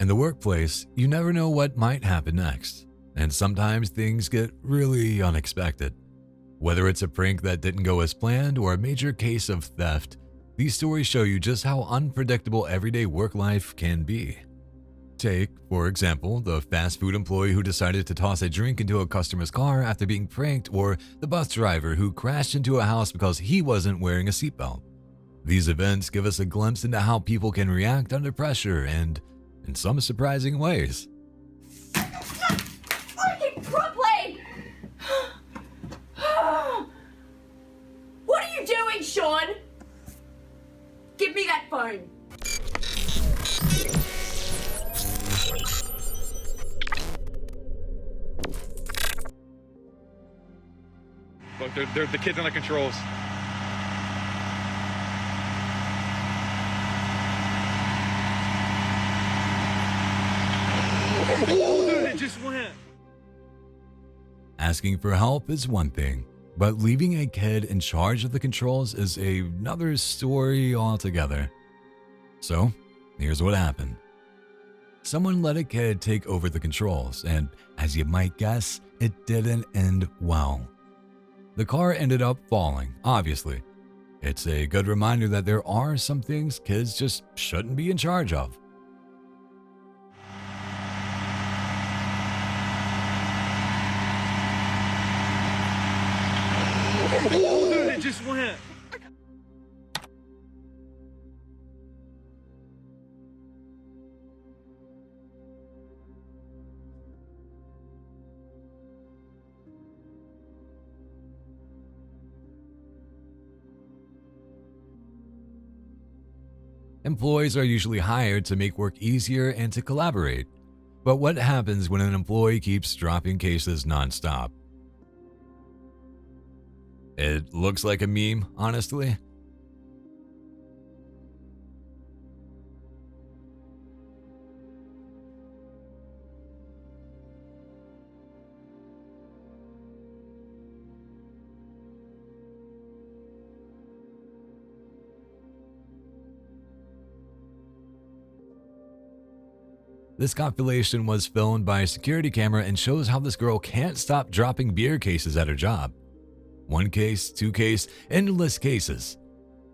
In the workplace, you never know what might happen next, and sometimes things get really unexpected. Whether it's a prank that didn't go as planned or a major case of theft, these stories show you just how unpredictable everyday work life can be. Take, for example, the fast food employee who decided to toss a drink into a customer's car after being pranked, or the bus driver who crashed into a house because he wasn't wearing a seatbelt. These events give us a glimpse into how people can react under pressure and in some surprising ways. Freaking Brooklyn! What are you doing, Sean? Give me that phone. Look, they're the kids on the controls. Oh, dude, it just went. Asking for help is one thing, but leaving a kid in charge of the controls is another story altogether. So, here's what happened. Someone let a kid take over the controls, and as you might guess, it didn't end well. The car ended up falling, obviously. It's a good reminder that there are some things kids just shouldn't be in charge of. Oh, dude, it just went. Employees are usually hired to make work easier and to collaborate. But what happens when an employee keeps dropping cases nonstop? It looks like a meme, honestly. This compilation was filmed by a security camera and shows how this girl can't stop dropping beer cases at her job. One case, two case, endless cases.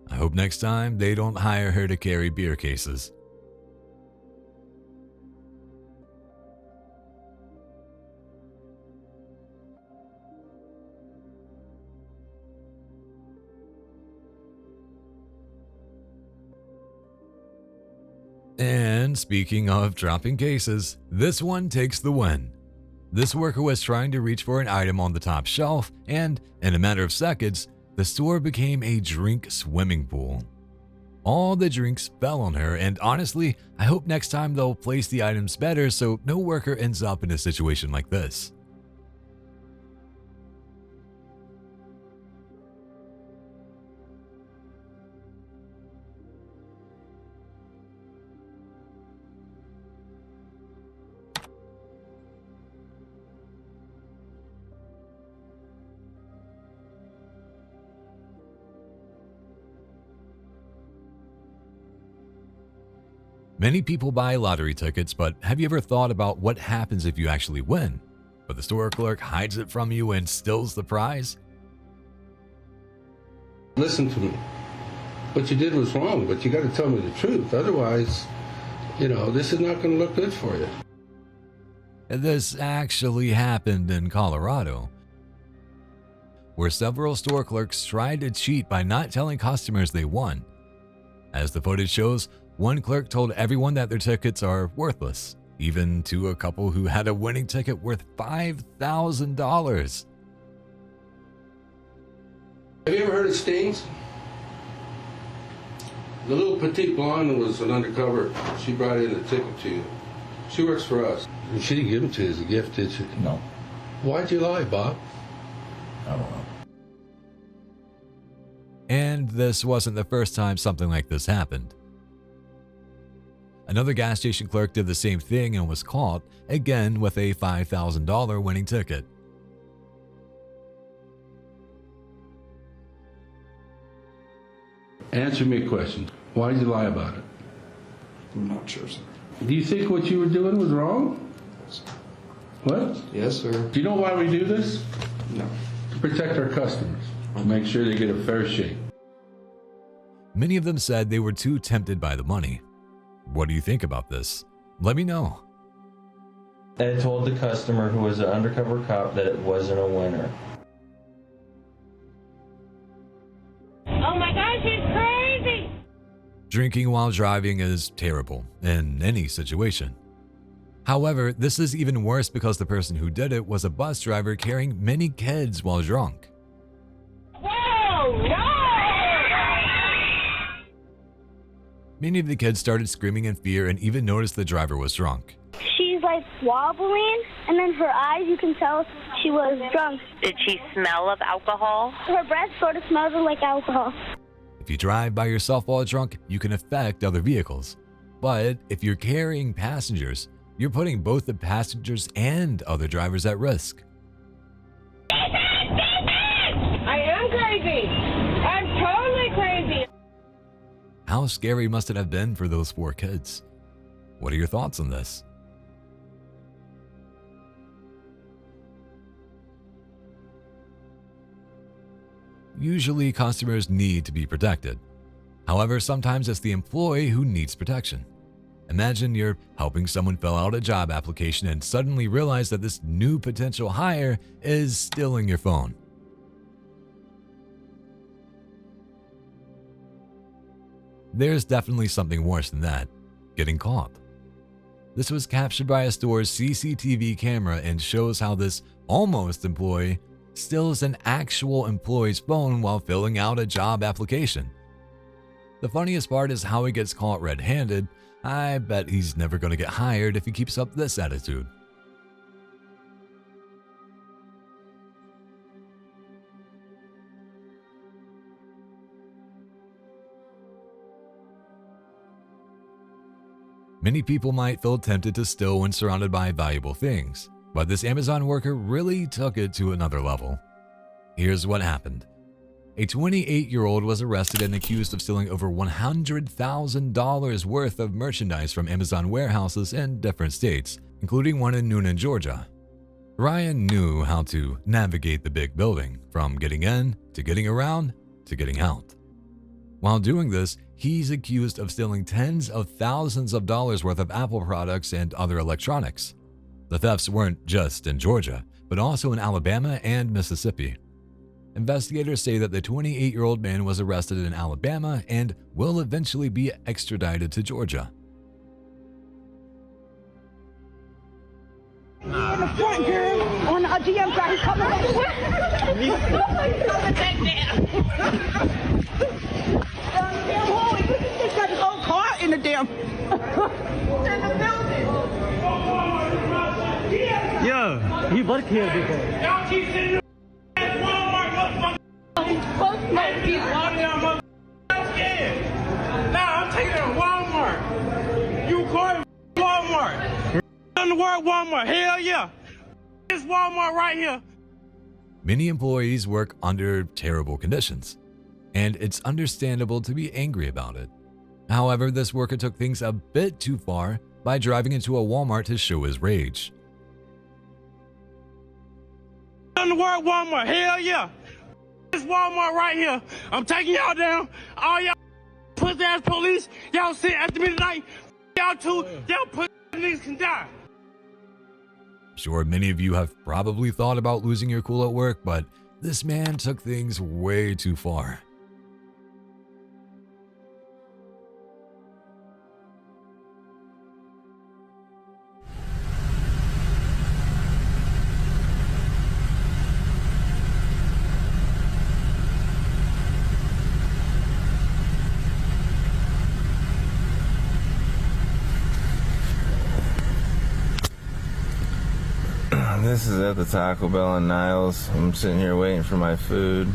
I hope next time they don't hire her to carry beer cases. And speaking of dropping cases, this one takes the win. This worker was trying to reach for an item on the top shelf, and in a matter of seconds, the store became a drink swimming pool. All the drinks fell on her, and honestly, I hope next time they'll place the items better so no worker ends up in a situation like this. Many people buy lottery tickets, but have you ever thought about what happens if you actually win, but the store clerk hides it from you and steals the prize? Listen to me. What you did was wrong, but you got to tell me the truth. Otherwise, this is not going to look good for you. This actually happened in Colorado, where several store clerks tried to cheat by not telling customers they won. As the footage shows, one clerk told everyone that their tickets are worthless, even to a couple who had a winning ticket worth $5,000. Have you ever heard of stings? The little petite blonde was an undercover. She brought in a ticket to you. She works for us. She didn't give it to you as a gift, did she? No. Why'd you lie, Bob? I don't know. And this wasn't the first time something like this happened. Another gas station clerk did the same thing and was caught, again with a $5,000 winning ticket. Answer me a question. Why did you lie about it? I'm not sure, sir. Do you think what you were doing was wrong? What? Yes, sir. Do you know why we do this? No. To protect our customers. To make sure they get a fair shake. Many of them said they were too tempted by the money. What do you think about this? Let me know. I told the customer, who was an undercover cop, that it wasn't a winner. Oh my gosh, he's crazy! Drinking while driving is terrible in any situation. However, this is even worse because the person who did it was a bus driver carrying many kids while drunk. Whoa, no! Many of the kids started screaming in fear and even noticed the driver was drunk. She's like wobbling, and then her eyes, you can tell she was drunk. Did she smell of alcohol? Her breath sort of smells like alcohol. If you drive by yourself while drunk, you can affect other vehicles. But if you're carrying passengers, you're putting both the passengers and other drivers at risk. I am crazy! I'm totally crazy! How scary must it have been for those 4 kids? What are your thoughts on this? Usually, customers need to be protected. However, sometimes it's the employee who needs protection. Imagine you're helping someone fill out a job application and suddenly realize that this new potential hire is stealing your phone. There's definitely something worse than that: getting caught. This was captured by a store's CCTV camera and shows how this almost employee steals an actual employee's phone while filling out a job application. The funniest part is how he gets caught red-handed. I bet he's never going to get hired if he keeps up this attitude. Many people might feel tempted to steal when surrounded by valuable things, but this Amazon worker really took it to another level. Here's what happened. A 28-year-old was arrested and accused of stealing over $100,000 worth of merchandise from Amazon warehouses in different states, including one in Noonan, Georgia. Ryan knew how to navigate the big building, from getting in, to getting around, to getting out. While doing this, he's accused of stealing tens of thousands of dollars worth of Apple products and other electronics. The thefts weren't just in Georgia, but also in Alabama and Mississippi. Investigators say that the 28-year-old man was arrested in Alabama and will eventually be extradited to Georgia. In the front, girl, on the GM side, he's coming back. Damn hole, he's got his own car in the damn. In the building. Yeah, he worked here before. Y'all keep sitting at Walmart, motherfucker. I'm scared. Nah, I'm taking it to Walmart. You call Walmart. On the word Walmart, hell yeah. It's Walmart right here. Many employees work under terrible conditions, and it's understandable to be angry about it. However, this worker took things a bit too far by driving into a Walmart to show his rage. On the word Walmart, hell yeah. It's Walmart right here. I'm taking y'all down. All y'all pussy ass police, y'all sit after me tonight. Y'all too, y'all pussy niggas can die. Sure, many of you have probably thought about losing your cool at work, but this man took things way too far. This is at the Taco Bell in Niles. I'm sitting here waiting for my food.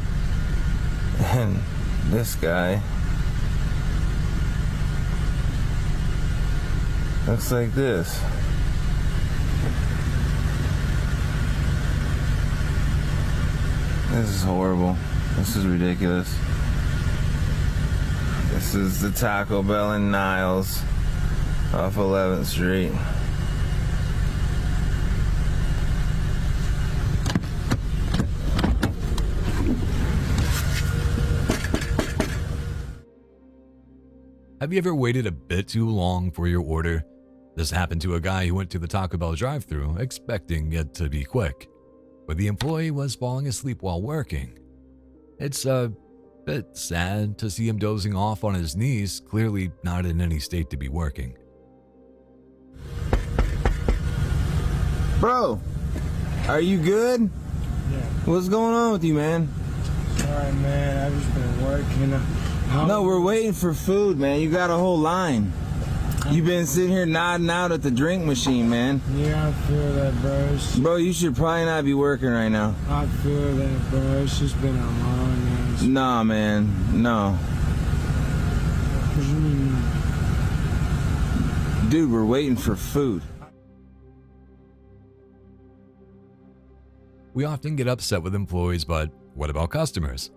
And this guy looks like this. This is horrible. This is ridiculous. This is the Taco Bell in Niles. off 11th Street. Have you ever waited a bit too long for your order? This happened to a guy who went to the Taco Bell drive-thru expecting it to be quick, but the employee was falling asleep while working. It's a bit sad to see him dozing off on his knees, clearly not in any state to be working. Bro, are you good? Yeah. What's going on with you, man? Sorry, man. I've just been working. No, we're waiting for food, man. You got a whole line. You've been sitting here nodding out at the drink machine, man. Yeah, I feel that, bro. Bro, you should probably not be working right now. I feel that, bro. It's just been a long ass. Nah, man. No. What do you mean? Dude, we're waiting for food. We often get upset with employees, but what about customers?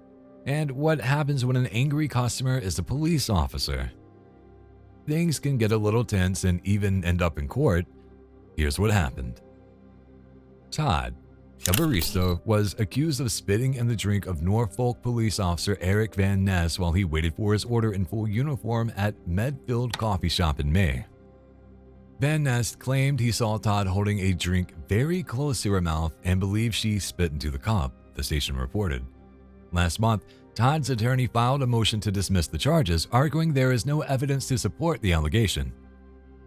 And what happens when an angry customer is a police officer? Things can get a little tense and even end up in court. Here's what happened. Todd, a barista, was accused of spitting in the drink of Norfolk police officer Eric Van Ness while he waited for his order in full uniform at Medfield Coffee Shop in May. Van Ness claimed he saw Todd holding a drink very close to her mouth and believed she spit into the cup, the station reported. Last month, Todd's attorney filed a motion to dismiss the charges, arguing there is no evidence to support the allegation.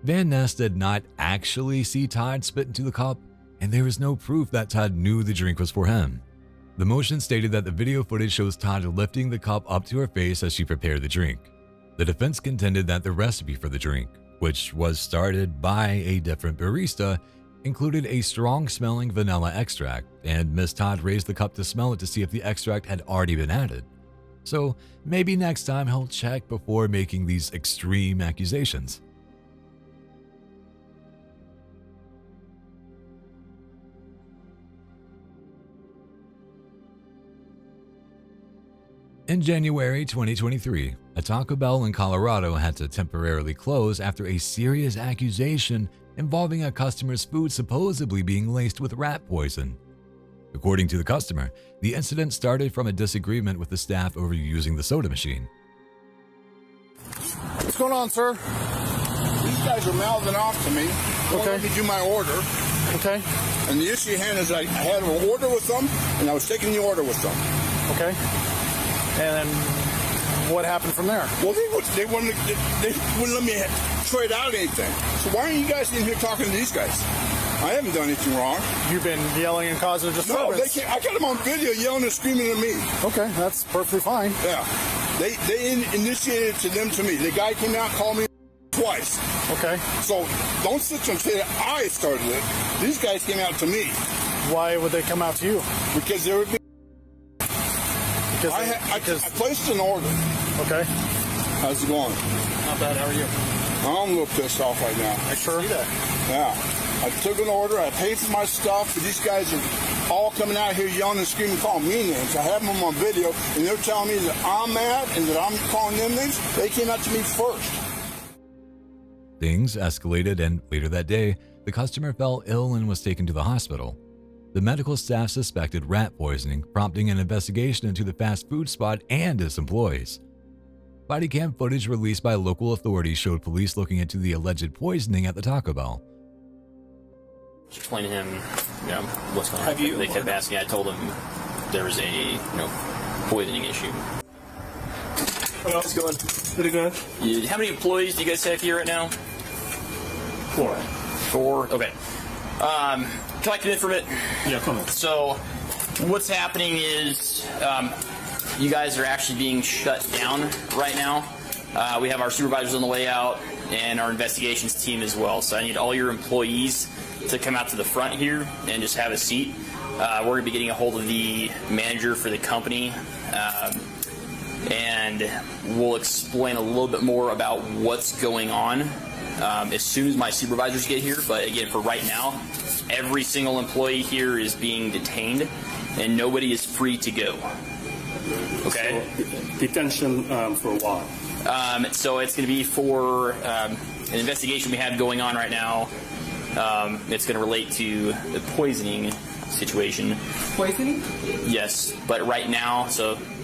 Van Ness did not actually see Todd spit into the cup, and there is no proof that Todd knew the drink was for him. The motion stated that the video footage shows Todd lifting the cup up to her face as she prepared the drink. The defense contended that the recipe for the drink, which was started by a different barista, included a strong-smelling vanilla extract, and Miss Todd raised the cup to smell it to see if the extract had already been added. So maybe next time he'll check before making these extreme accusations. In January 2023, a Taco Bell in Colorado had to temporarily close after a serious accusation involving a customer's food supposedly being laced with rat poison. According to the customer, the incident started from a disagreement with the staff over using the soda machine. What's going on, sir? These guys are mouthing off to me. Okay. Let me do my order. Okay. And the issue hand is I had an order with them, and I was taking the order with them. Okay. And then what happened from there? Well, they wouldn't let me trade out anything. So why aren't you guys in here talking to these guys? I haven't done anything wrong. You've been yelling and causing a disturbance. No, they can't. I got them on video yelling and screaming at me. Okay, that's perfectly fine. Yeah. They initiated to them to me. The guy came out and called me twice. Okay. So don't sit there and say that I started it. These guys came out to me. Why would they come out to you? Because they were being... I placed an order. Okay. How's it going? Not bad. How are you? I'm a little pissed off right now. I sure see that. Yeah. I took an order. I paid for my stuff. But these guys are all coming out here yelling and screaming, calling me names. I have them on video, and they're telling me that I'm mad and that I'm calling them names. They came out to me first. Things escalated, and later that day, the customer fell ill and was taken to the hospital. The medical staff suspected rat poisoning, prompting an investigation into the fast food spot and its employees. Body cam footage released by local authorities showed police looking into the alleged poisoning at the Taco Bell. Explain to him, what's going on. They kept asking. I told them there was a, poisoning issue. How's it going? Pretty good. How many employees do you guys have here right now? 4. 4. Okay. Can I come in for a bit? Yeah, come on. So, what's happening is you guys are actually being shut down right now. We have our supervisors on the way out and our investigations team as well. So I need all your employees to come out to the front here and just have a seat. We're going to be getting a hold of the manager for the company, and we'll explain a little bit more about what's going on as soon as my supervisors get here. But again, for right now, every single employee here is being detained, and nobody is free to go. Okay? So, detention for what? So it's going to be for an investigation we have going on right now. It's going to relate to the poisoning situation. Poisoning? Yes, but right now,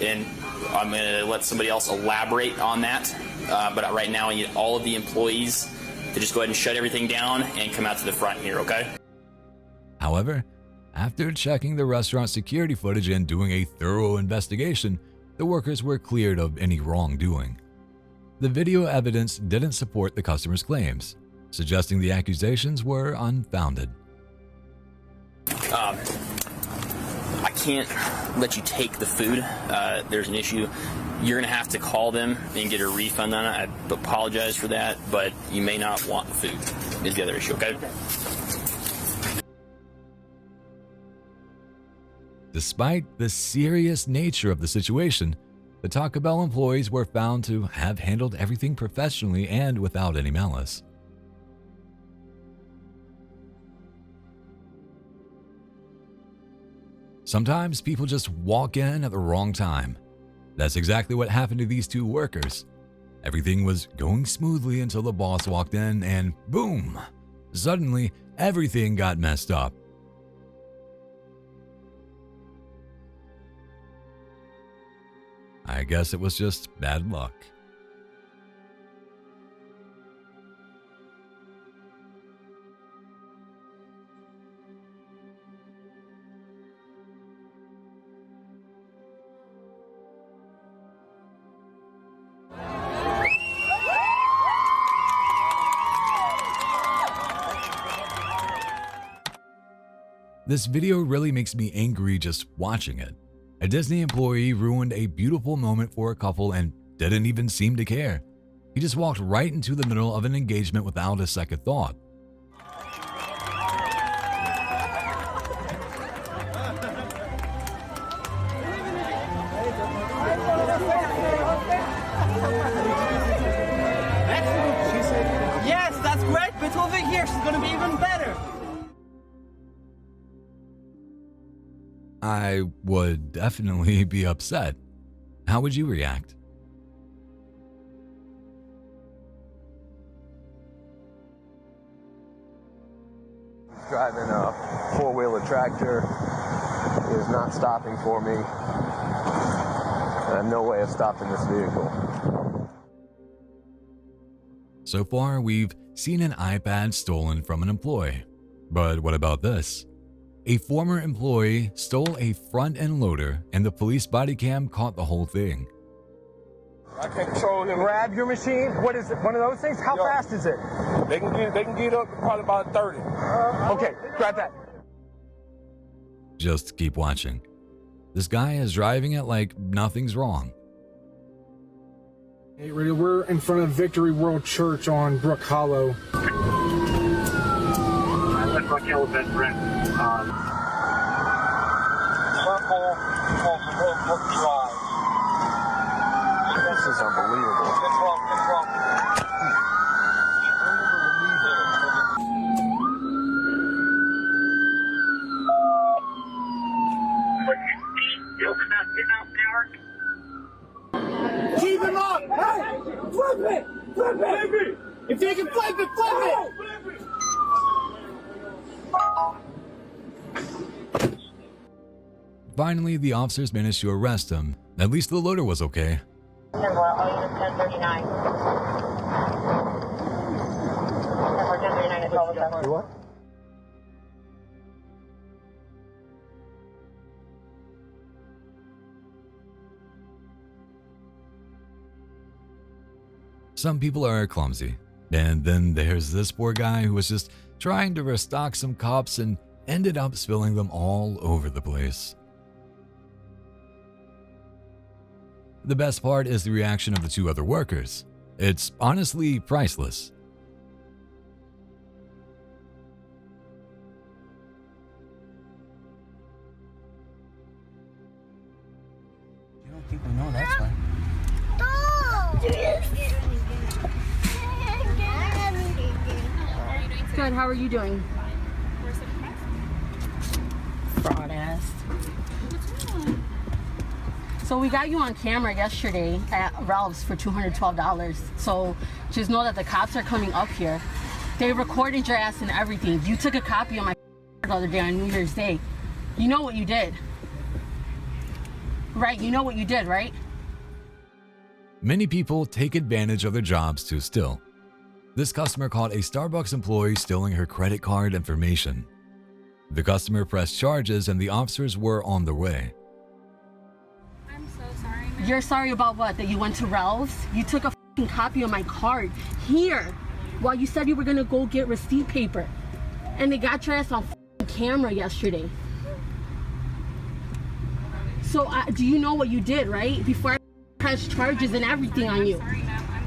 and I'm going to let somebody else elaborate on that. But right now, I need all of the employees to just go ahead and shut everything down and come out to the front here, okay? However, after checking the restaurant security footage and doing a thorough investigation, the workers were cleared of any wrongdoing. The video evidence didn't support the customer's claims, suggesting the accusations were unfounded. I can't let you take the food. There's an issue. You're going to have to call them and get a refund on it. I apologize for that, but you may not want the food is the other issue, okay? Despite the serious nature of the situation, the Taco Bell employees were found to have handled everything professionally and without any malice. Sometimes people just walk in at the wrong time. That's exactly what happened to these two workers. Everything was going smoothly until the boss walked in and boom! Suddenly, everything got messed up. I guess it was just bad luck. This video really makes me angry just watching it. A Disney employee ruined a beautiful moment for a couple and didn't even seem to care. He just walked right into the middle of an engagement without a second thought. Yes, that's great, but over here she's gonna be even better. I would definitely be upset. How would you react? Driving a four-wheeler tractor is not stopping for me. I have no way of stopping this vehicle. So far, we've seen an iPad stolen from an employee. But what about this? A former employee stole a front-end loader and the police body cam caught the whole thing. I can control him. Grab your machine. What is it? One of those things? How fast is it? They can get up probably about 30. Okay, grab that. Just keep watching. This guy is driving it like nothing's wrong. Hey, Radio, we're in front of Victory World Church on Brook Hollow. That's Brook Hill, best friend. Circle on Brook Drive. This is unbelievable. It's wrong. Keep him up! Hey! Flip it! Flip it! If you can flip it, flip it! Finally, the officers managed to arrest him. At least the loader was okay. Number 1039. Number 1039 is all the What? Some people are clumsy. And then there's this poor guy who was just trying to restock some cups and ended up spilling them all over the place. The best part is the reaction of the two other workers. It's honestly priceless. You don't think we know that's right? Good, how are you doing? Fraud ass. So we got you on camera yesterday at Ralph's for $212. So just know that the cops are coming up here. They recorded your ass and everything. You took a copy of my the other day on New Year's Day. You know what you did. Right, you know what you did, right? Many people take advantage of their jobs to steal. This customer caught a Starbucks employee stealing her credit card information. The customer pressed charges and the officers were on their way. I'm so sorry, man. You're sorry about what? That you went to Ralph's? You took a fucking copy of my card here while you said you were gonna go get receipt paper. And they got your ass on camera yesterday. So do you know what you did, right? Before I pressed charges and everything on you. I'm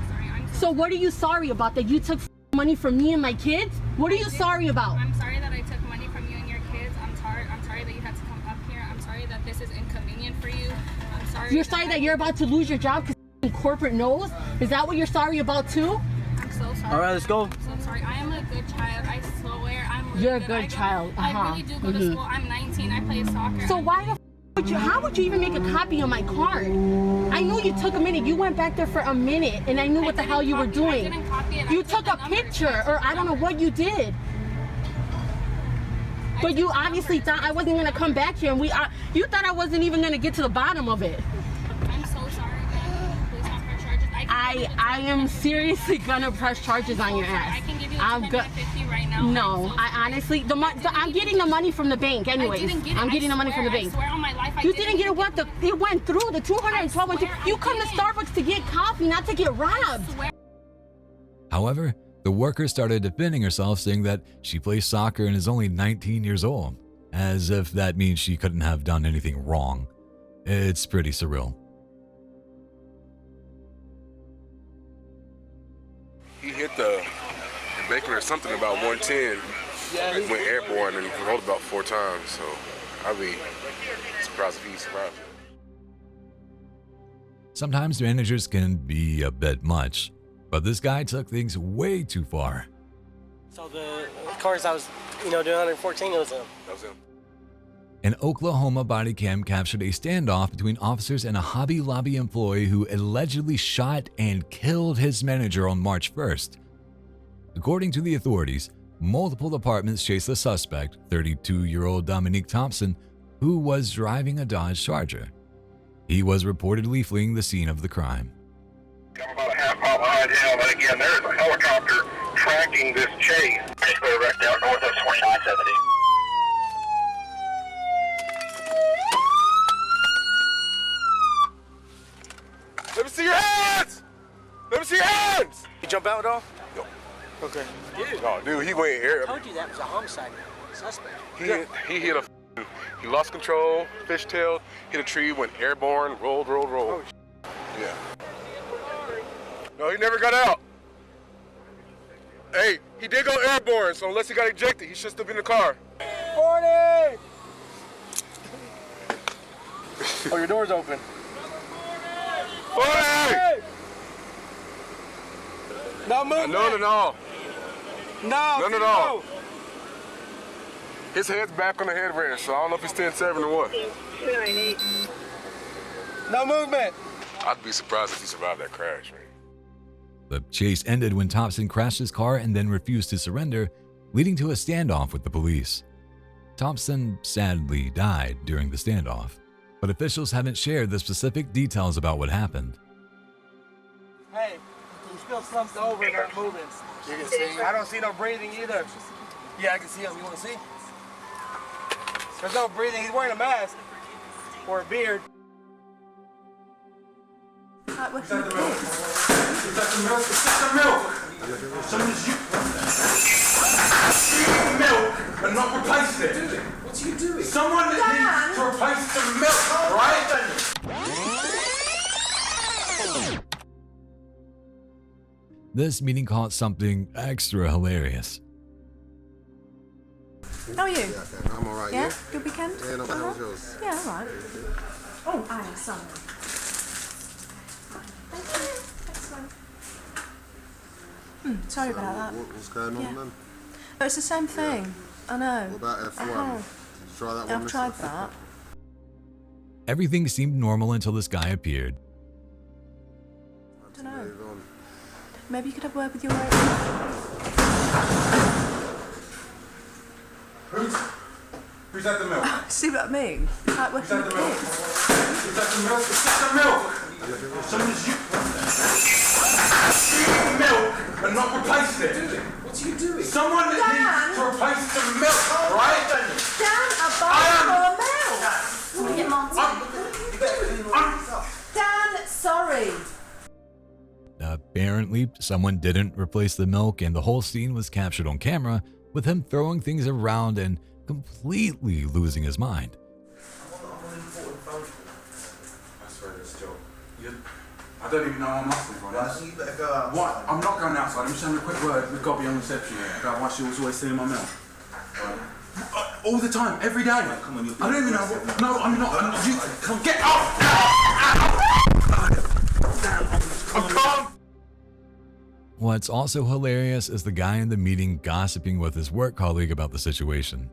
sorry. So what are you sorry about? That you took money from me and my kids? What are you sorry about? I'm sorry that I took money from you and your kids. I'm sorry that you had to come up here. I'm sorry that this is inconvenient for you. I'm sorry. You're sorry that you're about to lose your job because corporate knows? Is that what you're sorry about too? I'm so sorry. All right, let's go. I'm so sorry. I am a good child. I swear. I'm really You're a good. good child. I really do go to school. I'm 19. I play soccer. So why the how would you even make a copy of my card? I know you took a minute. You went back there for a minute and I knew what the hell you were doing. I didn't copy it. You took a picture or I don't know what you did. But you obviously thought I wasn't going to come back here and you thought I wasn't even going to get to the bottom of it. I'm so sorry, man. Please don't press charges. I am seriously going to press charges on your ass. I can give you I'm good. $250 right now. No, I honestly, I'm getting the money from the bank anyways. I'm getting the money from the bank. I swear on my life I You didn't get what? It went through. The 212 went through. You come to Starbucks to get coffee, not to get robbed. However, the worker started defending herself, saying that she plays soccer and is only 19 years old, as if that means she couldn't have done anything wrong. It's pretty surreal. He hit the Baker or something about 110. It went airborne and he rolled about 4 times, so I'd be surprised if he survived. Sometimes managers can be a bit much, but this guy took things way too far. So the cars I was, doing 114, it was him. That was him. An Oklahoma body cam captured a standoff between officers and a Hobby Lobby employee who allegedly shot and killed his manager on March 1st. According to the authorities, multiple departments chased the suspect, 32-year-old Dominique Thompson, who was driving a Dodge Charger. He was reportedly fleeing the scene of the crime. I'm about a half mile behind him, and again, there's a helicopter tracking this chase. Basically wrecked out north of 2970. Let me see your hands! Let me see your hands! You jump out at all? No. Okay. Dude. Oh, dude, he went here. I told you that was a homicide suspect. He hit he lost control, fishtailed, hit a tree, went airborne, rolled. Oh, yeah. No, he never got out. Hey, he did go airborne, so unless he got ejected, he should still be in the car. 40! Oh, your door's open. 40! No movement. None at all. No. None at all. His head's back on the headrest, so I don't know if he's 10-7 or what. 298. No movement. I'd be surprised if he survived that crash, man. The chase ended when Thompson crashed his car and then refused to surrender, leading to a standoff with the police. Thompson sadly died during the standoff, but officials haven't shared the specific details about what happened. Hey, you still slumped over and not moving. You can see me? I don't see no breathing either. Yeah, I can see him. You want to see? There's no breathing. He's wearing a mask or a beard. What's that the milk? Is that the milk? Is that the milk? Someone's eating milk and not replaced it. What are you doing? Someone needs to replace the milk, right? This meeting caught something extra hilarious. How are you? Yeah, I'm alright. Yeah? Good weekend? Yeah, not bad. How was yours? Yeah, alright. Oh, I am sorry. Sorry about that. What's going on then? Oh, it's the same thing. I know. What about F1? Did you try that one? I've tried that. Everything seemed normal until this guy appeared. I don't know. Maybe you could have a word with your Who's at the milk? See what I mean? It's like working with kids. Who's at the milk? Who's at the milk? Someone's eating milk and not replaced it. What are you doing? Someone needs to replace the milk, right? Dan, Dan, sorry. Apparently, someone didn't replace the milk, and the whole scene was captured on camera with him throwing things around and completely losing his mind. I don't even know how I'm asking for this. You better go outside. What? I'm not going outside. I'm just having a quick word. We've got to be on reception here about why she was always stealing my milk. All the time, every day. Come on, I don't even know what. No, I'm not. You come get off! I can't. What's also hilarious is the guy in the meeting gossiping with his work colleague about the situation.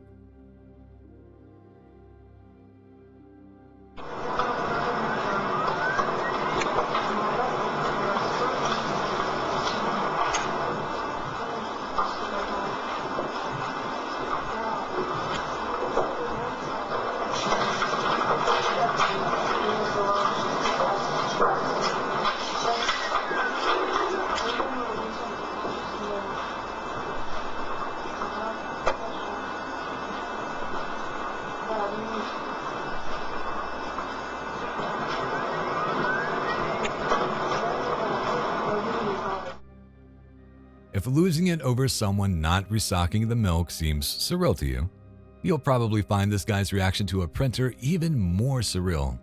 If losing it over someone not restocking the milk seems surreal to you, you'll probably find this guy's reaction to a printer even more surreal.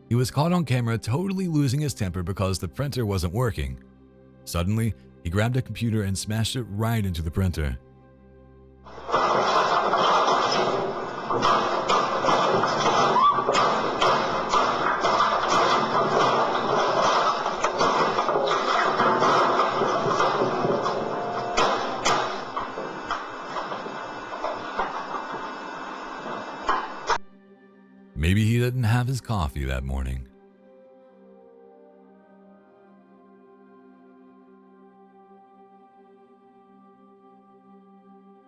He was caught on camera totally losing his temper because the printer wasn't working. Suddenly, he grabbed a computer and smashed it right into the printer. Maybe he didn't have his coffee that morning.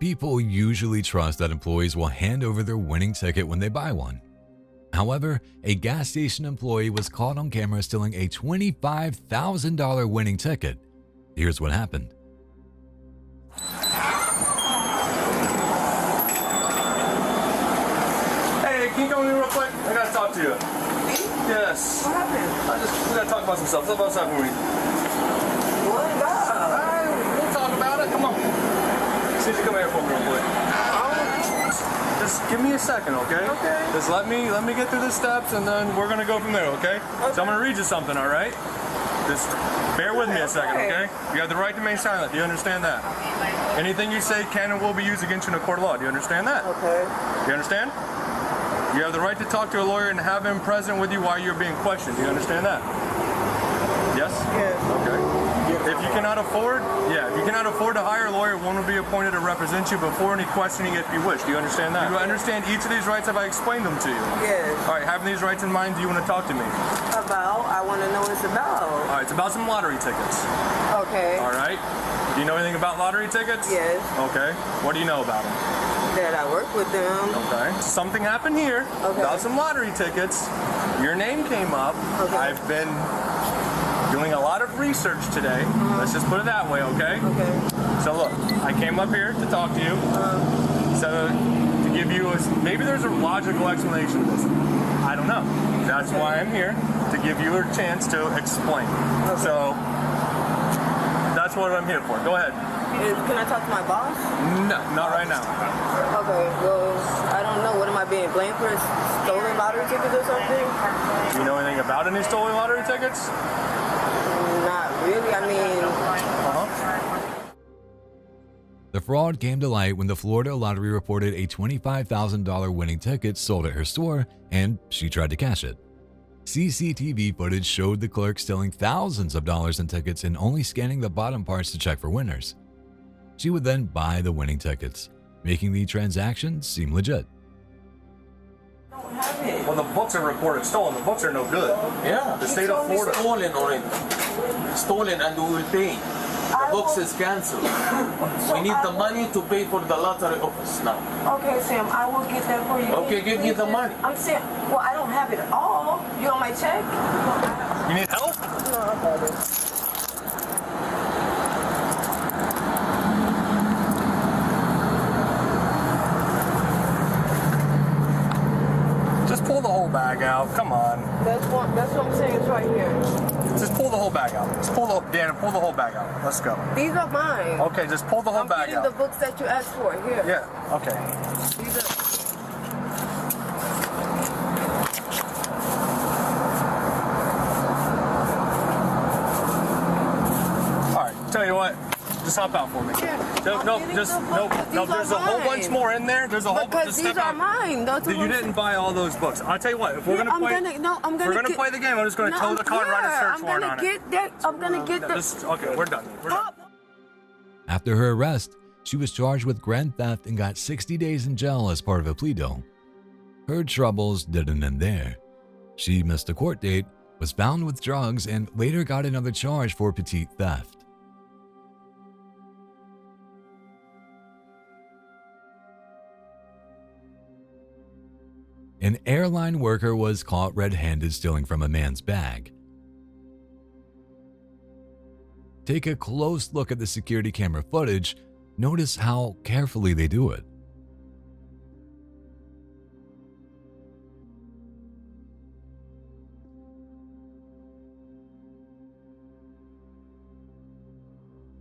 People usually trust that employees will hand over their winning ticket when they buy one. However, a gas station employee was caught on camera stealing a $25,000 winning ticket. Here's what happened. Can you come with me real quick? I gotta talk to you. Yes. What happened? We gotta talk about some stuff. Step outside for me. What? Alright, we'll talk about it. Come on. See if you come here for me real quick. Just give me a second, okay? Okay. Just let me get through the steps and then we're gonna go from there, okay? So I'm gonna read you something, alright? Just bear with me a second, okay? You have the right to remain silent. Do you understand that? Anything you say can and will be used against you in a court of law. Do you understand that? Okay. Do you understand? You have the right to talk to a lawyer and have him present with you while you're being questioned. Do you understand that? Yes? Yes. Okay. If you cannot afford to hire a lawyer, one will be appointed to represent you before any questioning if you wish. Do you understand that? Do you understand each of these rights? Have I explained them to you? Yes. All right, having these rights in mind, do you want to talk to me? I want to know what it's about. All right, it's about some lottery tickets. Okay. All right. Do you know anything about lottery tickets? Yes. Okay. What do you know about them? That I work with them. Okay. Something happened here about some lottery tickets. Your name came up. Okay. I've been doing a lot of research today. Let's just put it that way, okay? Okay. So look, I came up here to talk to you. So to give you maybe there's a logical explanation to this. I don't know. That's why I'm here, to give you a chance to explain. Okay. So that's what I'm here for. Go ahead. Can I talk to my boss? No, not right now. Okay, well, I don't know. What am I being blamed for? Stolen lottery tickets or something? Do you know anything about any stolen lottery tickets? Not really. I mean... The fraud came to light when the Florida lottery reported a $25,000 winning ticket sold at her store, and she tried to cash it. CCTV footage showed the clerk stealing thousands of dollars in tickets and only scanning the bottom parts to check for winners. She would then buy the winning tickets, making the transaction seem legit. Well, the books are reported stolen. The books are no good. Yeah, the state of Florida. Stolen already. Stolen, and we will pay. The box is cancelled. We need the money to pay for the lottery office now. Okay, Sam, I will get that for you. Okay, give me the money. I'm saying, well, I don't have it all. You want my check? You need help? No, I got it. Just pull the whole bag out. Come on. That's what I'm saying. It's right here. Just pull the whole bag out. Just pull the whole bag out. Let's go. These are mine. Okay, just pull the whole bag out. I'm getting the books that you asked for. Here. Yeah. Okay. These are. All right. Tell you what. Just hop out for me. Yeah, no. There's a whole bunch more in there. There's a whole bunch. Because these are mine. That's what you didn't buy all those books. I'll tell you what. If we're gonna play, we're gonna play the game. I'm just gonna tow the car and write a search warrant on it. I'm gonna get that. Okay, we're done. We're done. After her arrest, she was charged with grand theft and got 60 days in jail as part of a plea deal. Her troubles didn't end there. She missed a court date, was found with drugs, and later got another charge for petite theft. An airline worker was caught red-handed stealing from a man's bag. Take a close look at the security camera footage. Notice how carefully they do it.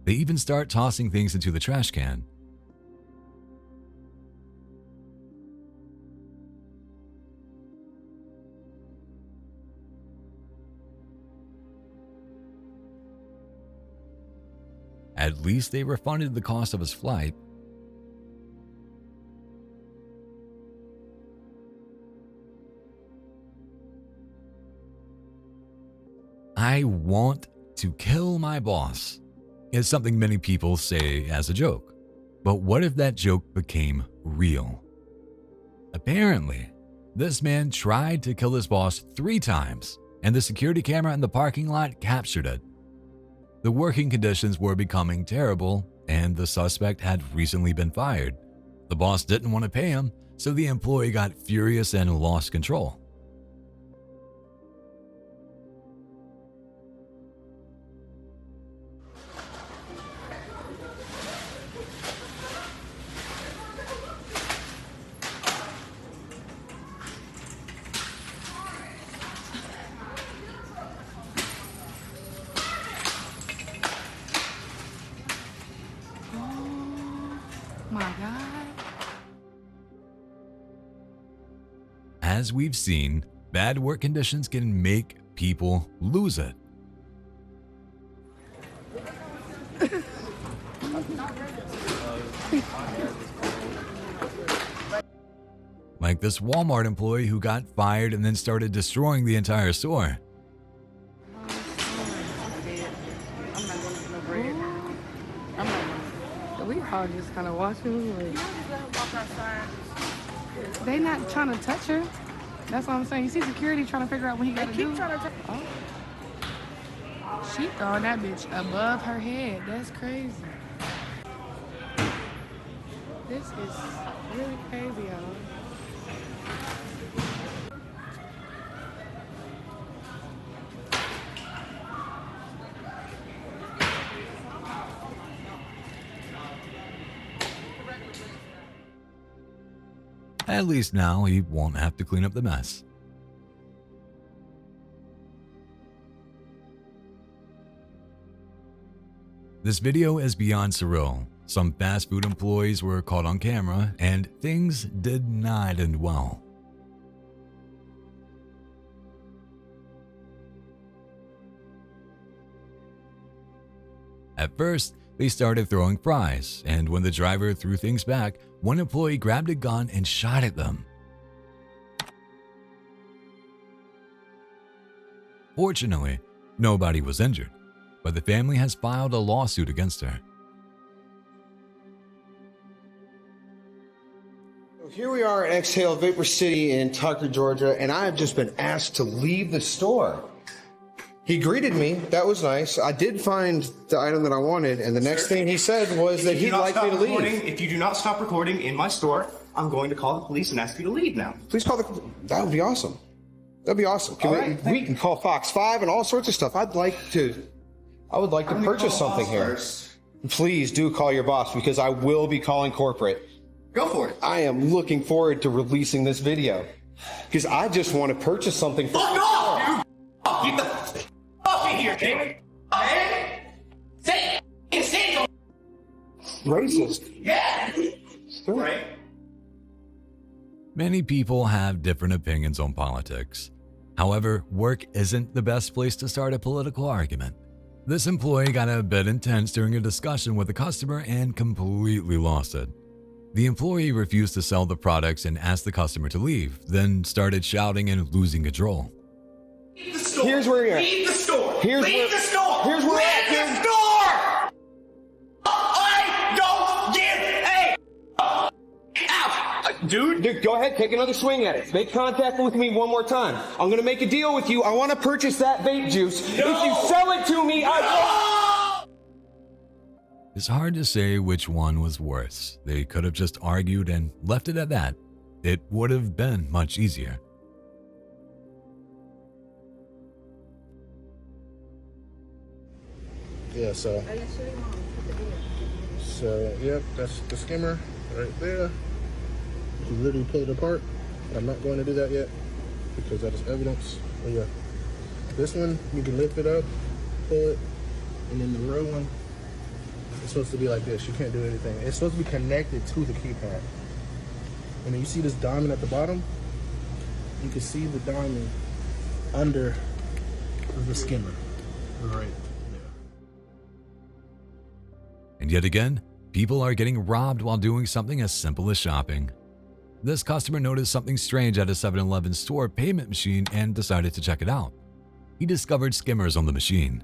They even start tossing things into the trash can. At least they refunded the cost of his flight. I want to kill my boss is something many people say as a joke. But what if that joke became real? Apparently, this man tried to kill his boss 3 times, and the security camera in the parking lot captured it. The working conditions were becoming terrible, and the suspect had recently been fired. The boss didn't want to pay him, so the employee got furious and lost control. My God. As we've seen, bad work conditions can make people lose it. Like this Walmart employee who got fired and then started destroying the entire store. We all just kind of watching. They not trying to touch her. That's what I'm saying. You see security trying to figure out what he got to do. Oh. She throwing that bitch above her head. That's crazy. This is really crazy, y'all. At least now he won't have to clean up the mess. This video is beyond surreal. Some fast food employees were caught on camera, and things did not end well. At first, They started throwing fries, and when the driver threw things back, one employee grabbed a gun and shot at them. Fortunately, nobody was injured, but the family has filed a lawsuit against her. Here we are at Exhale Vapor City in Tucker, Georgia, and I have just been asked to leave the store. He greeted me. That was nice. I did find the item that I wanted, and the next thing he said was that he'd like me to leave. If you do not stop recording in my store, I'm going to call the police and ask you to leave now. Please call the... That would be awesome. That'd be awesome. We can call Fox 5 and all sorts of stuff. I would like to purchase something here. Please do call your boss, because I will be calling corporate. Go for it. I am looking forward to releasing this video, because I just want to purchase something. Fuck off, dude! Get the off in here, David! Say it! Racist. Yeah! Right. Many people have different opinions on politics. However, work isn't the best place to start a political argument. This employee got a bit intense during a discussion with a customer and completely lost it. The employee refused to sell the products and asked the customer to leave, then started shouting and losing control. Leave the store! Here's where you're at. Leave the store! Leave the store! Here's where Leave the store! I don't give a... Dude, go ahead, take another swing at it. Make contact with me one more time. I'm gonna make a deal with you. I want to purchase that vape juice. No. If you sell it to me, I will. It's hard to say which one was worse. They could have just argued and left it at that. It would have been much easier. Yeah, so yep, that's the skimmer right there. You literally pull it apart. I'm not going to do that yet because that is evidence. But yeah, this one you can lift it up, pull it, and then the real one, it's supposed to be like this. You can't do anything. It's supposed to be connected to the keypad. And then you see this diamond at the bottom. You can see the diamond under the skimmer, right? And yet again, people are getting robbed while doing something as simple as shopping. This customer noticed something strange at a 7-Eleven store payment machine and decided to check it out. He discovered skimmers on the machine.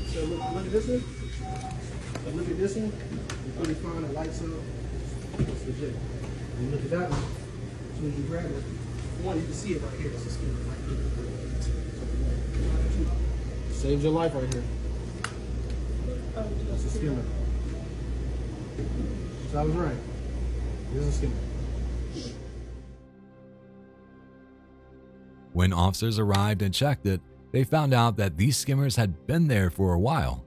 So look at this one. Look at this one. You put it fine, the lights on. It's legit. And you look at that one. As soon as you grab it, one, you can see it right here. It's a skimmer right here. Saves your life right here. That's a skimmer. So I was right. This is a skimmer. When officers arrived and checked it, they found out that these skimmers had been there for a while.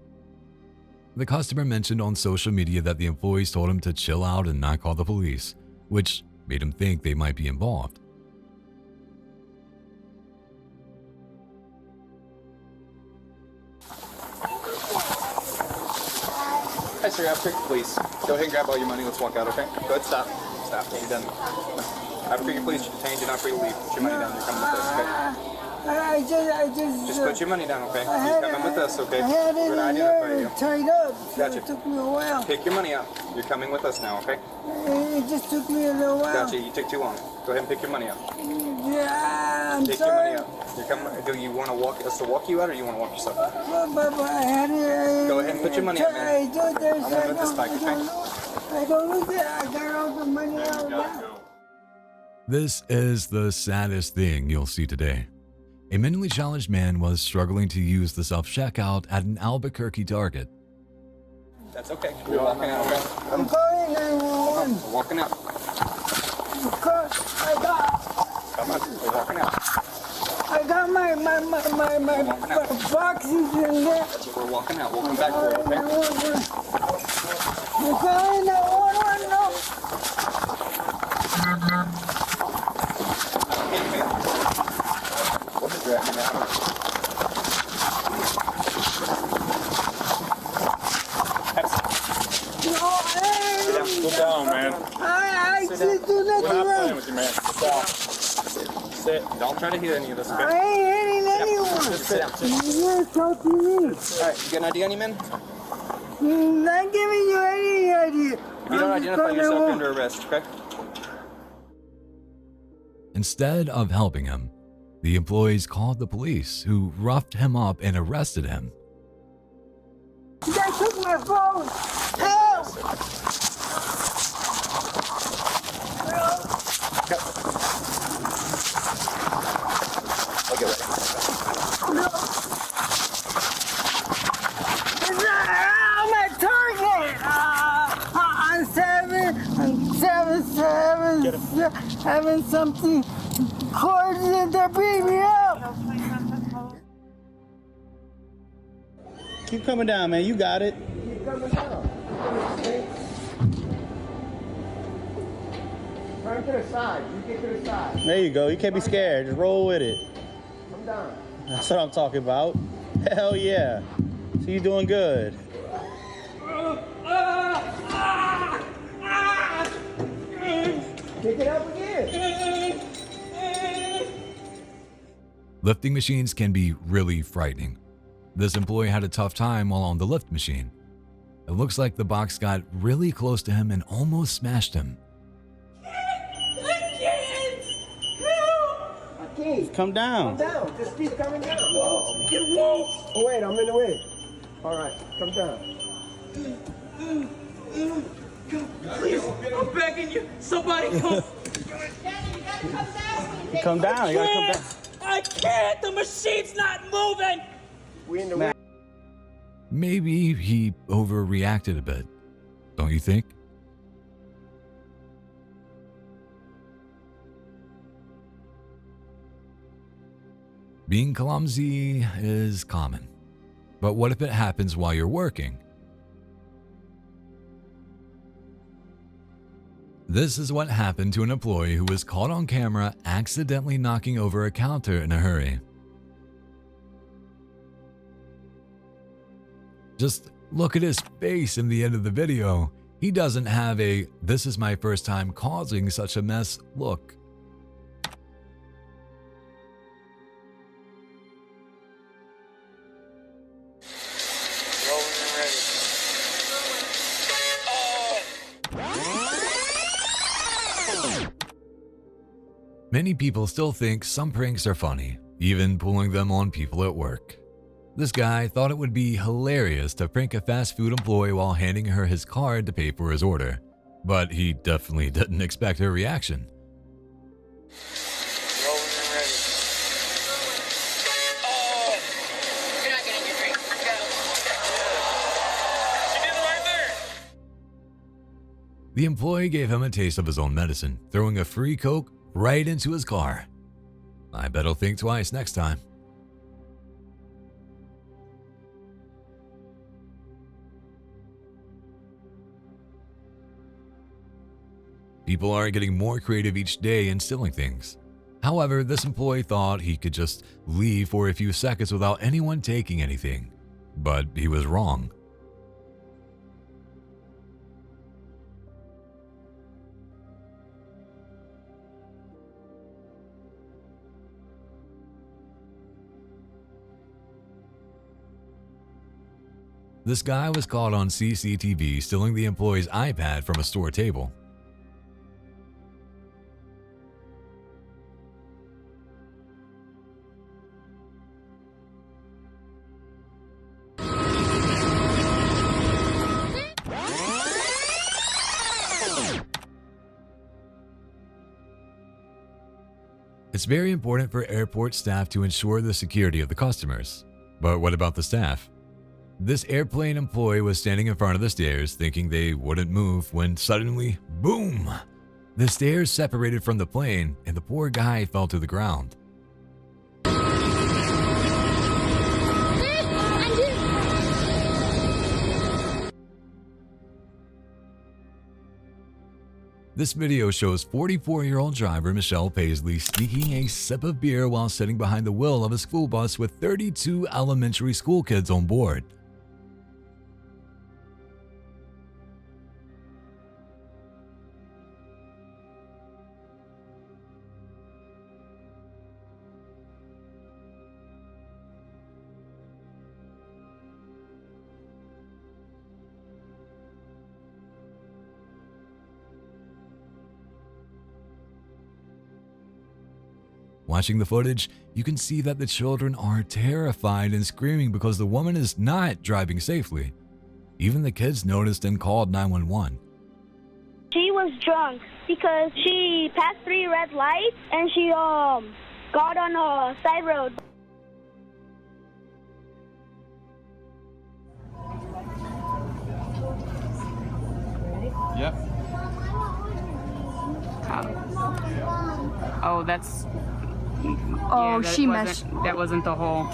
The customer mentioned on social media that the employees told him to chill out and not call the police, which made him think they might be involved. Hi sir, I've picked the police. Go ahead and grab all your money, let's walk out, okay? Go ahead, stop. Stop, you're done. I've picked your police, you're detained, you're not free to leave. Put your money down, you're coming with us, okay? Just put your money down, okay? You're coming with us, okay? I had We're it gonna in identify here you. tied up, so Gotcha. it took me a while. Pick your money up. You're coming with us now, okay? It just took me a little while. Gotcha, you took too long. Go ahead and pick your money up. Yeah, I'm Pick sorry. your money up. You're coming. Do you want to walk us to walk you out, or you want to walk yourself out? But I had it. Go ahead and put your money up, man. I don't, I'm gonna put this back, okay? I don't look at I got all the money out now. This is the saddest thing you'll see today. A mentally challenged man was struggling to use the self-checkout at an Albuquerque Target. That's okay. We're walking out, okay? I'm calling 911. We're walking out. I got. Come on, we're walking out. I got my boxes in there. We're walking out. We'll come back for it, okay? I'm calling 911 now. What is that now? No, hey. Sit down, man. I Sit just down. do We're not nothing playing wrong. with you, man. Sit down. Sit. Don't try to hit any of this, okay? I ain't hitting anyone. Just sit down. Sit. You're talking to me. Alright, you got an ID on you, man? I'm not giving you any idea. If you don't identify yourself, you're under arrest, okay? Instead of helping him, the employees called the police, who roughed him up and arrested him. You guys took my phone. Help! Okay, wait. No. I'm at Target. I'm having something. Cards that they're beating me up. Keep coming down, man. You got it. Keep coming down. Turn to the side. You get to the side. There you go. You can't be scared. Just roll with it. Come down. That's what I'm talking about. Hell yeah. So you doing good. Pick it up again. Lifting machines can be really frightening. This employee had a tough time while on the lift machine. It looks like the box got really close to him and almost smashed him. Come down. Come down. Just keep coming down. Oh, wait, I'm in the way. All right, come down. Please, I'm begging you. Somebody come. You come down. You gotta come down. I can't. The machine's not moving. We in the way. Maybe he overreacted a bit, don't you think? Being clumsy is common, but what if it happens while you're working? This is what happened to an employee who was caught on camera accidentally knocking over a counter in a hurry. Just look at his face in the end of the video. He doesn't have a "this is my first time causing such a mess" look. Many people still think some pranks are funny, even pulling them on people at work. This guy thought it would be hilarious to prank a fast food employee while handing her his card to pay for his order, but he definitely didn't expect her reaction. The employee gave him a taste of his own medicine, throwing a free Coke right into his car. I bet he'll think twice next time. People are getting more creative each day in stealing things. However, this employee thought he could just leave for a few seconds without anyone taking anything, but he was wrong. This guy was caught on CCTV stealing the employee's iPad from a store table. It's very important for airport staff to ensure the security of the customers. But what about the staff? This airplane employee was standing in front of the stairs thinking they wouldn't move when suddenly, boom! The stairs separated from the plane and the poor guy fell to the ground. This video shows 44-year-old driver Michelle Paisley sneaking a sip of beer while sitting behind the wheel of a school bus with 32 elementary school kids on board. Watching the footage, you can see that the children are terrified and screaming because the woman is not driving safely. Even the kids noticed and called 911. She was drunk because she passed 3 red lights and she got on a side road. Yep. Oh, that's. Oh, yeah, she messed. That wasn't the hole.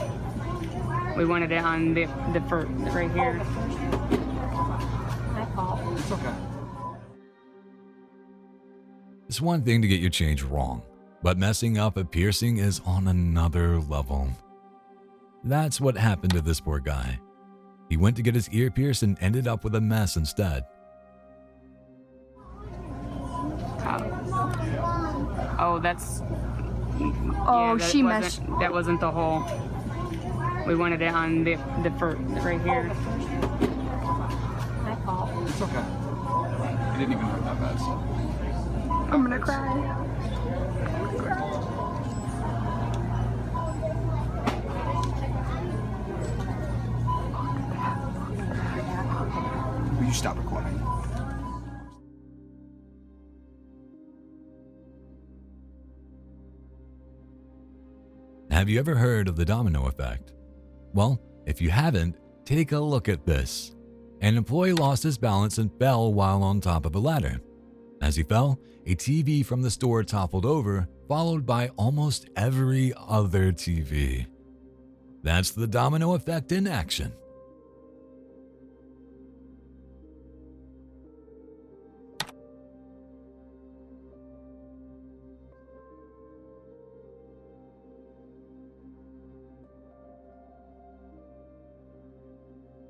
We wanted it on the right here. It's okay. It's one thing to get your change wrong, but messing up a piercing is on another level. That's what happened to this poor guy. He went to get his ear pierced and ended up with a mess instead. Oh, that's. Oh, yeah, she messed. That wasn't the hole. We wanted it on the right here. It's okay. It didn't even hurt that bad, so. I'm gonna cry. Will you stop recording? Have you ever heard of the domino effect? Well, if you haven't, take a look at this. An employee lost his balance and fell while on top of a ladder. As he fell, a TV from the store toppled over, followed by almost every other TV. That's the domino effect in action.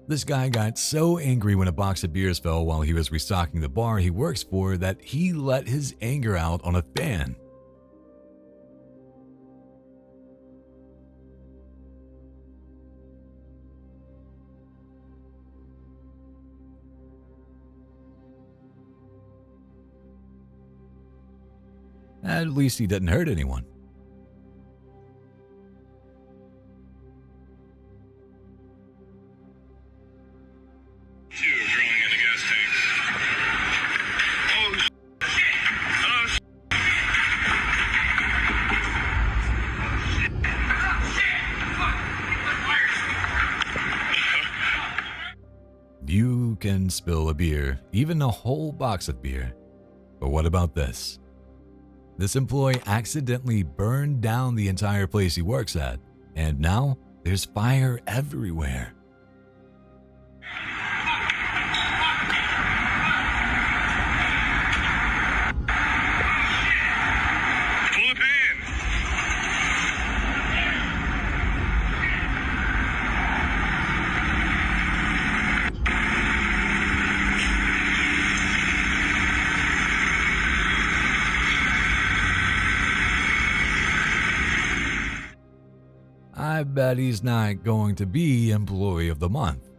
This guy got so angry when a box of beers fell while he was restocking the bar he works for that he let his anger out on a fan. At least he didn't hurt anyone. You can spill a beer, even a whole box of beer. But what about this? This employee accidentally burned down the entire place he works at, and now there's fire everywhere. I bet he's not going to be Employee of the Month.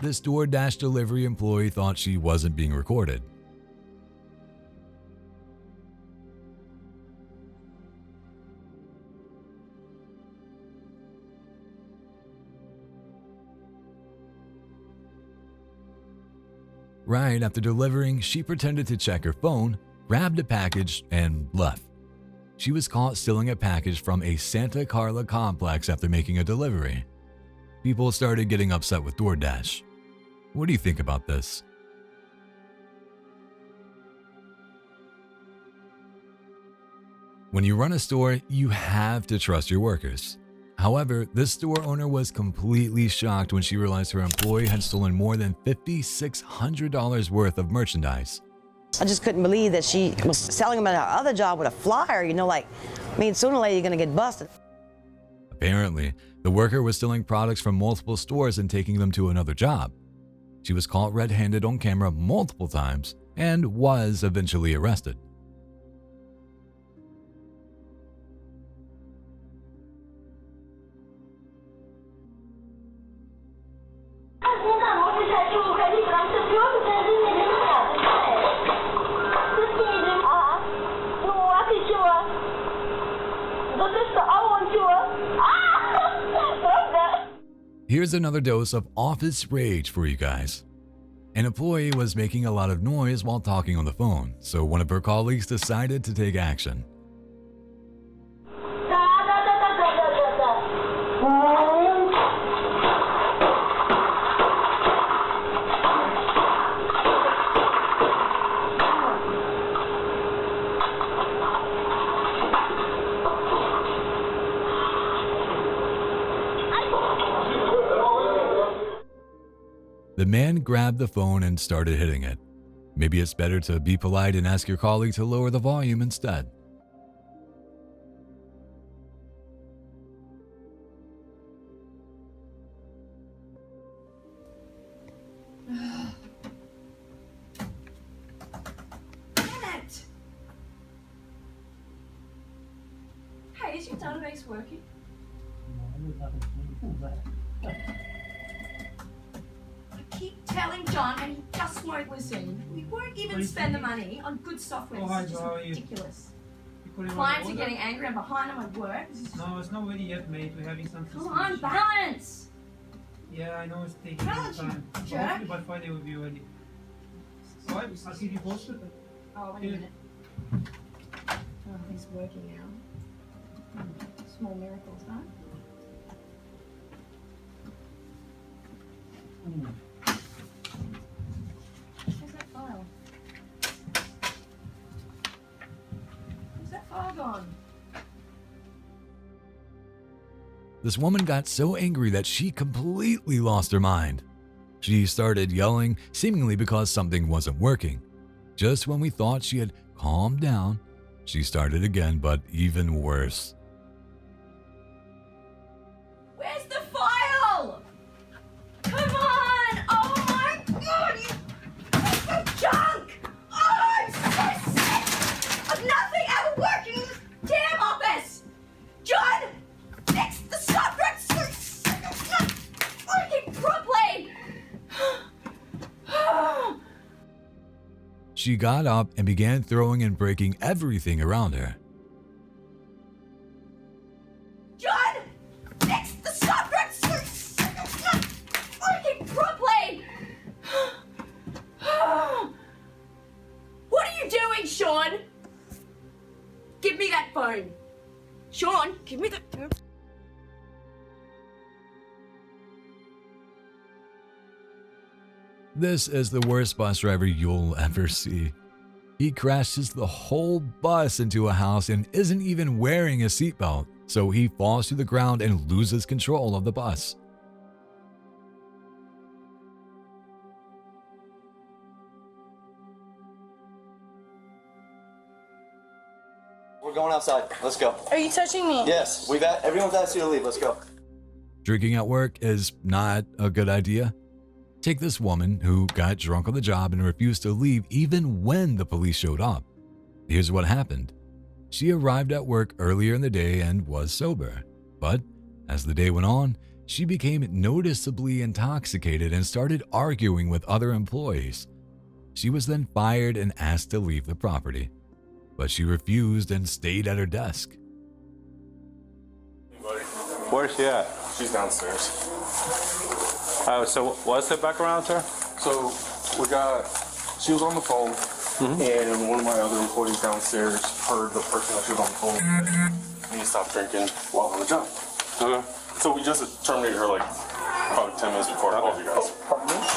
This DoorDash delivery employee thought she wasn't being recorded. Right after delivering, she pretended to check her phone, grabbed a package, and left. She was caught stealing a package from a Santa Carla complex after making a delivery. People started getting upset with DoorDash. What do you think about this? When you run a store, you have to trust your workers. However, this store owner was completely shocked when she realized her employee had stolen more than $5,600 worth of merchandise. I just couldn't believe that she was selling them at her other job with a flyer, you know, like, I mean, sooner or later you're gonna get busted. Apparently, the worker was stealing products from multiple stores and taking them to another job. She was caught red-handed on camera multiple times and was eventually arrested. Here's another dose of office rage for you guys. An employee was making a lot of noise while talking on the phone, so one of her colleagues decided to take action. The man grabbed the phone and started hitting it. Maybe it's better to be polite and ask your colleague to lower the volume instead. Hey, is your database working? I keep telling John and he just won't listen. We won't even spend the money on good software. This is just ridiculous. Clients are getting angry. I'm behind on my work. No, it's not ready yet, mate. We're having some. Come on, balance! Yeah, I know it's taking some time. Jerk. Hopefully by Friday we'll be ready. Alright, I'll keep you posted. Oh, wait a minute. Oh, he's working now. Small miracles, huh? Where's that file? Where's that file gone? This woman got so angry that she completely lost her mind. She started yelling, seemingly because something wasn't working. Just when we thought she had calmed down, she started again, but even worse. Where's the file? Come on! Oh my god! You junk! Oh, I'm so sick of nothing ever working in this damn office! John! Fix the software! I'm so sick of not working properly! She got up and began throwing and breaking everything around her. John! Fix the software! I'm so sick of not working properly! What are you doing, Sean? Give me that phone. Sean, give me that phone. This is the worst bus driver you'll ever see. He crashes the whole bus into a house and isn't even wearing a seatbelt, so he falls to the ground and loses control of the bus. We're going outside. Let's go. Are you touching me? Yes, everyone's asked you to leave. Let's go. Drinking at work is not a good idea. Take this woman who got drunk on the job and refused to leave even when the police showed up. Here's what happened. She arrived at work earlier in the day and was sober, but as the day went on, she became noticeably intoxicated and started arguing with other employees. She was then fired and asked to leave the property, but she refused and stayed at her desk. Where's she at? She's downstairs. So what's the background, sir? So she was on the phone, and one of my other employees downstairs heard the person that she was on the phone, and he stopped drinking while on the job. Okay. So we just terminated her like probably 10 minutes before I called you guys.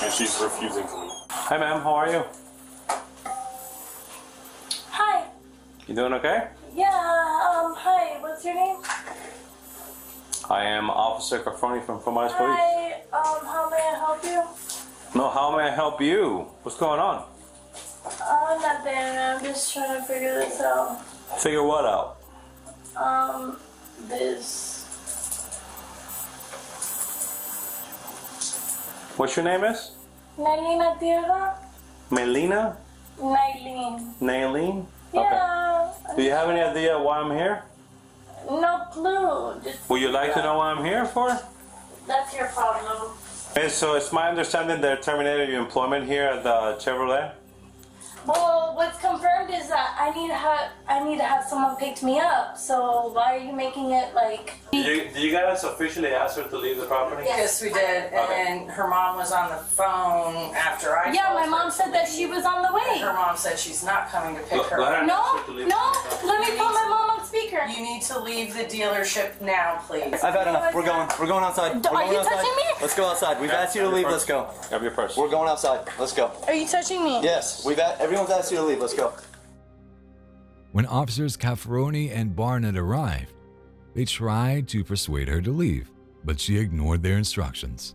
And she's refusing to leave. Hi, ma'am. How are you? Hi. You doing okay? Yeah, hi. What's your name? I am Officer Cafroni from Police. Hi, how may I help you? No, how may I help you? What's going on? Nothing. I'm just trying to figure this out. Figure what out? This. What's your name is? Nailina Tierra? Melina? Nailin. Nailene? Yeah. Okay. Do you have any idea why I'm here? No clue. Just Would you like to know what I'm here for? That's your problem. Okay, so it's my understanding they terminated your employment here at the Chevrolet? Well, what's confirmed is that I need to have someone pick me up. So why are you making it like? Did you guys officially ask her to leave the property? Yes, we did. And her mom was on the phone after I. Yeah, my mom said that she was on the way. Her mom said she's not coming to pick her up. No. Let me put my mom on speaker. You need to leave the dealership now, please. I've had enough. We're going. We're going outside. Are you touching me? Let's go outside. We've asked you to leave. Let's go. Have your purse. We're going outside. Let's go. Are you touching me? Yes. Everyone's asked you to leave. Let's go. When officers Cafferoni and Barnett arrived, they tried to persuade her to leave, but she ignored their instructions.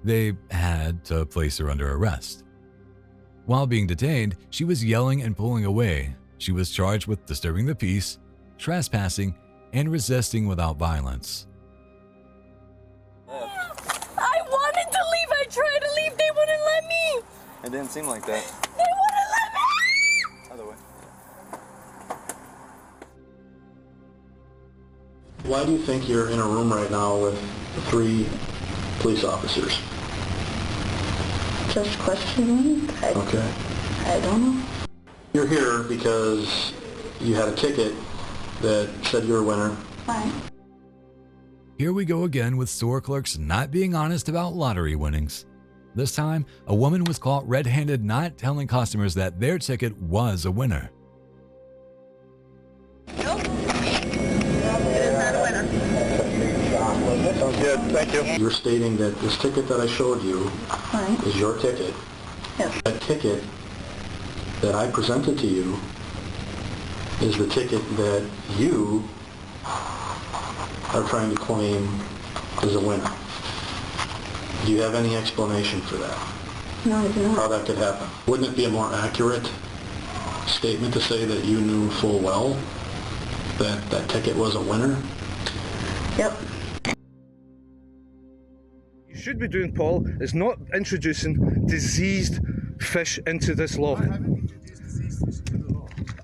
They had to place her under arrest. While being detained, she was yelling and pulling away. She was charged with disturbing the peace, trespassing, and resisting without violence. I wanted to leave. I tried to leave. They wouldn't let me. It didn't seem like that. They wouldn't let me. Other way. Why do you think you're in a room right now with 3 police officers? Just questioning. Okay. I don't know. You're here because you had a ticket that said you're a winner. Fine. Here we go again with store clerks not being honest about lottery winnings. This time, a woman was caught red-handed not telling customers that their ticket was a winner. Sounds good. Thank you. You're stating that this ticket that I showed you is your ticket. Yes. That ticket that I presented to you is the ticket that you are trying to claim is a winner. Do you have any explanation for that? No, I do not. How that could happen? Wouldn't it be a more accurate statement to say that you knew full well that that ticket was a winner? Yep. You should be doing, Paul, is not introducing diseased fish into this loch.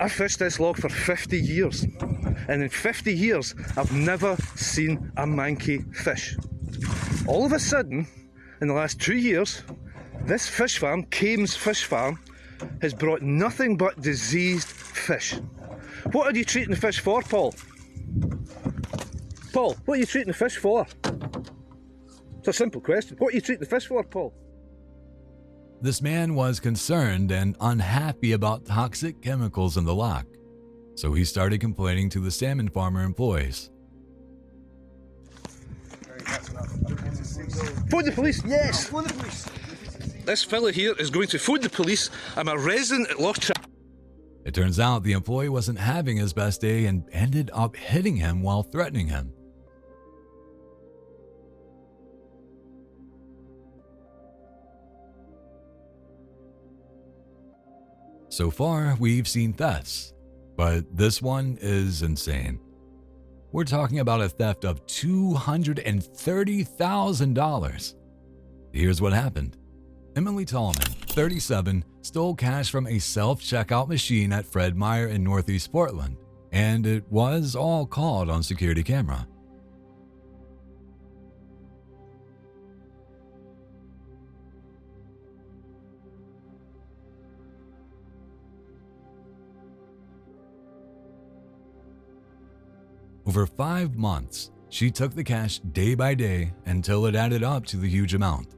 I fished this loch for 50 years, and in 50 years, I've never seen a manky fish. All of a sudden, in the last 2 years, this fish farm, Kames Fish Farm, has brought nothing but diseased fish. What are you treating the fish for, Paul? Paul, what are you treating the fish for? It's a simple question. What are you treating the fish for, Paul? This man was concerned and unhappy about toxic chemicals in the loch, so he started complaining to the salmon farmer employees. Phone the police, yes! This fella here is going to phone the police. I'm a resident at Loch Trap. It turns out the employee wasn't having his best day and ended up hitting him while threatening him. So far, we've seen thefts, but this one is insane. We're talking about a theft of $230,000. Here's what happened. Emily Tallman, 37, stole cash from a self-checkout machine at Fred Meyer in Northeast Portland, and it was all caught on security camera. Over 5 months, she took the cash day by day until it added up to the huge amount.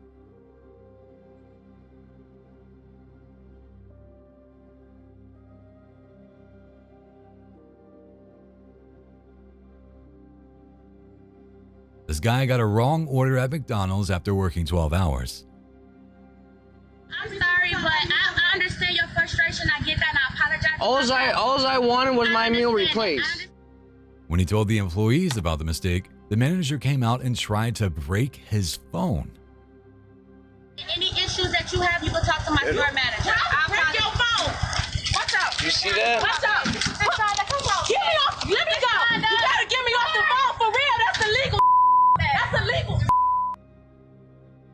This guy got a wrong order at McDonald's after working 12 hours. I'm sorry, but I understand your frustration. I get that and I apologize. All I wanted was my meal replaced. When he told the employees about the mistake, the manager came out and tried to break his phone. Any issues that you have, you can talk to my store manager. Break your phone. Watch out. You see that? Watch out. Get me off. Let me go. You gotta get me off the phone for real. That's illegal. That's illegal.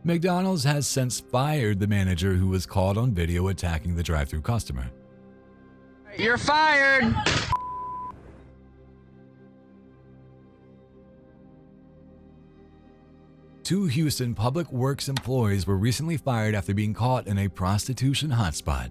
McDonald's has since fired the manager who was caught on video attacking the drive-thru customer. You're fired. Two Houston Public Works employees were recently fired after being caught in a prostitution hotspot.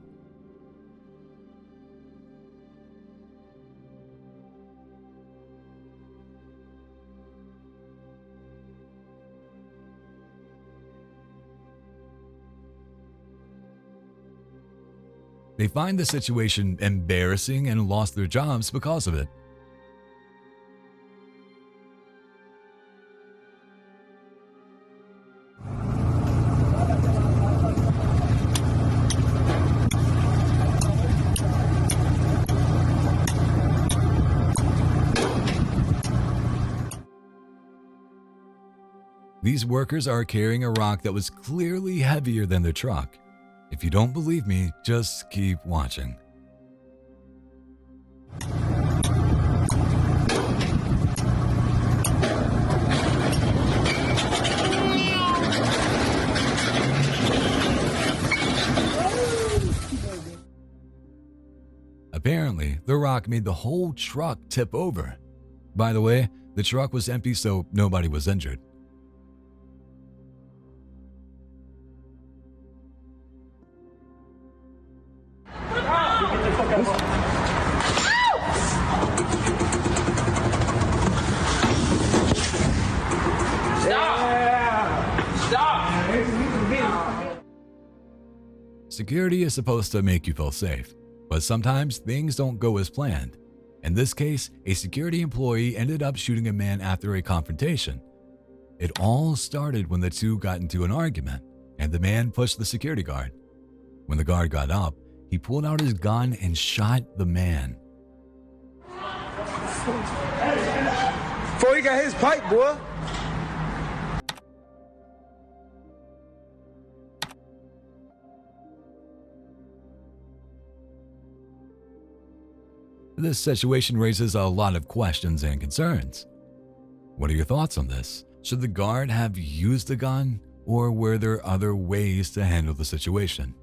They find the situation embarrassing and lost their jobs because of it. These workers are carrying a rock that was clearly heavier than the truck. If you don't believe me, just keep watching. Apparently, the rock made the whole truck tip over. By the way, the truck was empty, so nobody was injured. Security is supposed to make you feel safe, but sometimes things don't go as planned. In this case, a security employee ended up shooting a man after a confrontation. It all started when the two got into an argument, and the man pushed the security guard. When the guard got up, he pulled out his gun and shot the man. Before he got his pipe, boy. This situation raises a lot of questions and concerns. What are your thoughts on this? Should the guard have used the gun, or were there other ways to handle the situation?